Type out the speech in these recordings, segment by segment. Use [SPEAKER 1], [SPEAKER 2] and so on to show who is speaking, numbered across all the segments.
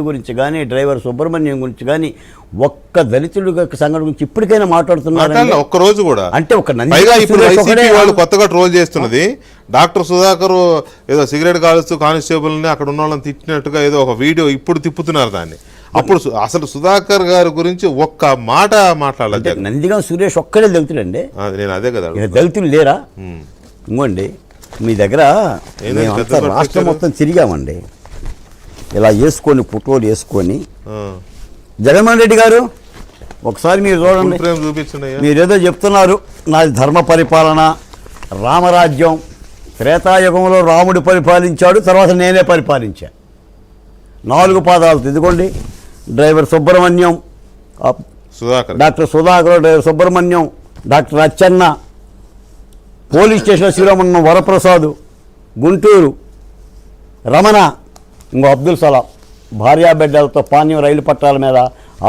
[SPEAKER 1] గురించి కానీ డ్రైవర్ సుబ్రహ్మణ్యం గురించి కానీ ఒక్క దళితుడి సంఘటన గురించి ఇప్పటికైనా మాట్లాడుతున్నారు.
[SPEAKER 2] ఒక్క రోజు కూడా
[SPEAKER 1] అంటే ఒక
[SPEAKER 2] వాళ్ళు కొత్తగా ట్రోల్ చేస్తున్నది డాక్టర్ సుధాకర్ ఏదో సిగరెట్ కాలుస్తూ కానిస్టేబుల్ని అక్కడ ఉన్న వాళ్ళని తిట్టినట్టుగా ఏదో ఒక వీడియో ఇప్పుడు తిప్పుతున్నారు దాన్ని. అప్పుడు అసలు సుధాకర్ గారి గురించి ఒక్క మాట మాట్లాడలేదు.
[SPEAKER 1] నందిగా సురేష్ ఒక్కడే దళితుడండి.
[SPEAKER 2] నేను అదే కదా,
[SPEAKER 1] దళితులు లేరా? ఇంకోండి మీ దగ్గర రాష్ట్రం మొత్తం తిరిగామండి, ఇలా వేసుకొని ఫోటోలు వేసుకొని. జగన్మోహన్ రెడ్డి గారు ఒకసారి మీరు చూడండి, మీరేదో చెప్తున్నారు నాది ధర్మ పరిపాలన, రామరాజ్యం, త్రేతాయుగంలో రాముడు పరిపాలించాడు, తర్వాత నేనే పరిపాలించా. 4 పాదాలతో ఇదిగోండి driver Subrahmanyam, doctor Sudhakar, driver Subrahmanyam, doctor Achenna, police station Sriramanna Varaprasad, Guntur Ramana, ఇంకో అబ్దుల్ సలాం భార్యాబిడ్డలతో పాణ్యం రైలు పట్టాల మీద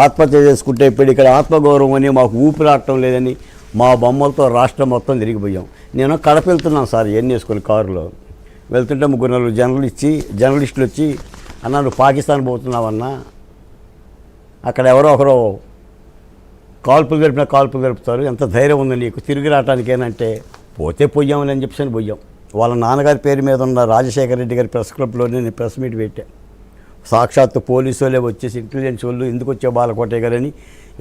[SPEAKER 1] ఆత్మహత్య చేసుకుంటే ఇప్పుడు ఇక్కడ ఆత్మగౌరవం అని మాకు ఊపిరాటం లేదని మా బొమ్మలతో రాష్ట్రం మొత్తం తిరిగిపోయాం. నేను కడప వెళ్తున్నాను సార్, ఎన్ని వేసుకొని కారులో వెళ్తుంటే 3-4 జర్నలిస్టులు వచ్చి అన్నా నువ్వు పాకిస్తాన్ పోతున్నావన్నా, అక్కడ ఎవరో ఒకరు కాల్పులు గడుపుతారు, ఎంత ధైర్యం ఉంది నీకు తిరిగి రావటానికేనంటే పోతే పోయామని అని చెప్పేసి పోయాం. వాళ్ళ నాన్నగారి పేరు మీద ఉన్న రాజశేఖర రెడ్డి గారి ప్రెస్ క్లబ్లోనే నేను ప్రెస్ మీట్ పెట్టాను. సాక్షాత్తు పోలీసు వాళ్ళే వచ్చేసి ఇంటెలిజెన్స్ వాళ్ళు ఎందుకు వచ్చే బాలకోటే గారని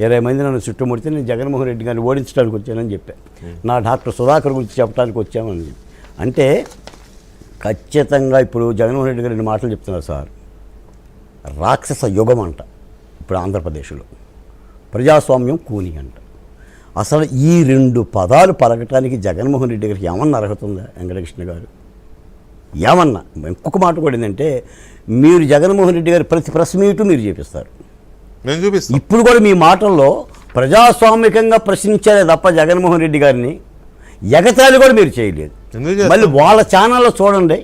[SPEAKER 1] 20 మంది నన్ను చుట్టుముడితే నేను జగన్మోహన్ రెడ్డి గారిని ఓడించడానికి వచ్చానని చెప్పాను. నా డాక్టర్ సుధాకర్ గురించి చెప్పడానికి వచ్చామని చెప్పి. అంటే ఖచ్చితంగా ఇప్పుడు జగన్మోహన్ రెడ్డి గారు 2 మాటలు చెప్తున్నారు సార్. రాక్షస యుగం అంట ఇప్పుడు ఆంధ్రప్రదేశ్లో, ప్రజాస్వామ్యం కూని అంట. అసలు ఈ 2 పదాలు పలకటానికి జగన్మోహన్ రెడ్డి గారికి ఏమన్నా అర్హత ఉందా? వెంకటకృష్ణ గారు ఏమన్నా. ఇంకొక మాట కూడా ఏంటంటే, మీరు జగన్మోహన్ రెడ్డి గారి ప్రతి ప్రెస్ మీటు మీరు చేపిస్తారు.
[SPEAKER 2] నేను చూపిస్తాను.
[SPEAKER 1] ఇప్పుడు కూడా మీ మాటల్లో ప్రజాస్వామికంగా ప్రశ్నించారే తప్ప జగన్మోహన్ రెడ్డి గారిని ఎగతాళి కూడా మీరు చేయలేదు. మళ్ళీ వాళ్ళ ఛానల్లో చూడండి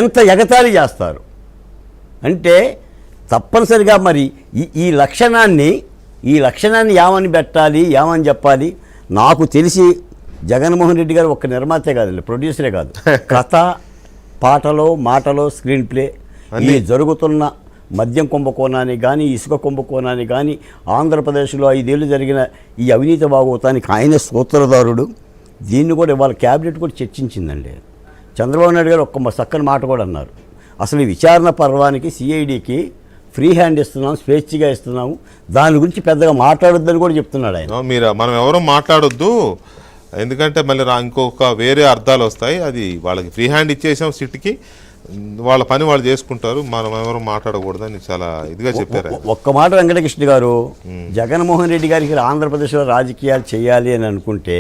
[SPEAKER 1] ఎంత ఎగతాళి చేస్తారు. అంటే తప్పనిసరిగా మరి ఈ లక్షణాన్ని ఏమని పెట్టాలి, ఏమని చెప్పాలి? నాకు తెలిసి జగన్మోహన్ రెడ్డి గారు ఒక్క నిర్మాతే కాదండి, ప్రొడ్యూసరే కాదు, కథ, పాటలో, మాటలో, స్క్రీన్ ప్లే, ఈ జరుగుతున్న మద్యం కుంభకోణాన్ని కానీ, ఇసుక కుంభకోణాన్ని కానీ, ఆంధ్రప్రదేశ్లో 5 ఏళ్ళు జరిగిన ఈ అవినీతి భాగవతానికి ఆయన సూత్రధారుడు. దీన్ని కూడా ఇవాళ క్యాబినెట్ కూడా చర్చించిందండి. చంద్రబాబు నాయుడు గారు ఒక్క చక్కని మాట కూడా అన్నారు. అసలు ఈ విచారణ పర్వానికి సిఐడికి ఫ్రీ హ్యాండ్ ఇస్తున్నాం, స్వేచ్ఛగా ఇస్తున్నాము, దాని గురించి పెద్దగా మాట్లాడొద్దని కూడా చెప్తున్నాడు ఆయన.
[SPEAKER 2] మనం ఎవరో మాట్లాడొద్దు, ఎందుకంటే మళ్ళీ ఇంకొక వేరే అర్థాలు వస్తాయి. అది వాళ్ళకి ఫ్రీ హ్యాండ్ ఇచ్చేసాం, సిట్కి వాళ్ళ పని వాళ్ళు చేసుకుంటారు, మనం ఎవరు మాట్లాడకూడదని చాలా ఇదిగా చెప్పారు.
[SPEAKER 1] ఒక్క మాట వెంకటకృష్ణ గారు, జగన్మోహన్ రెడ్డి గారికి ఆంధ్రప్రదేశ్లో రాజకీయాలు చేయాలి అని అనుకుంటే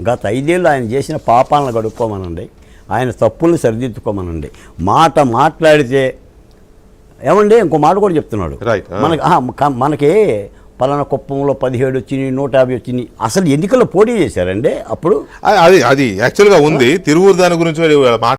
[SPEAKER 1] గత 5 ఏళ్ళు ఆయన చేసిన పాపాలను గడుక్కోమనండి, ఆయన తప్పుల్ని సరిదిద్దుకోమనండి. మాట్లాడితే ఏమండి ఇంకో మాట కూడా చెప్తున్నాడు, మనకి పలానా కుప్పంలో 17 వచ్చినాయి, 150 వచ్చినాయి. అసలు ఎన్నికల్లో పోటీ చేశారండి అప్పుడు.
[SPEAKER 2] అది యాక్చువల్గా ఉంది. తిరువూరు దాని గురించి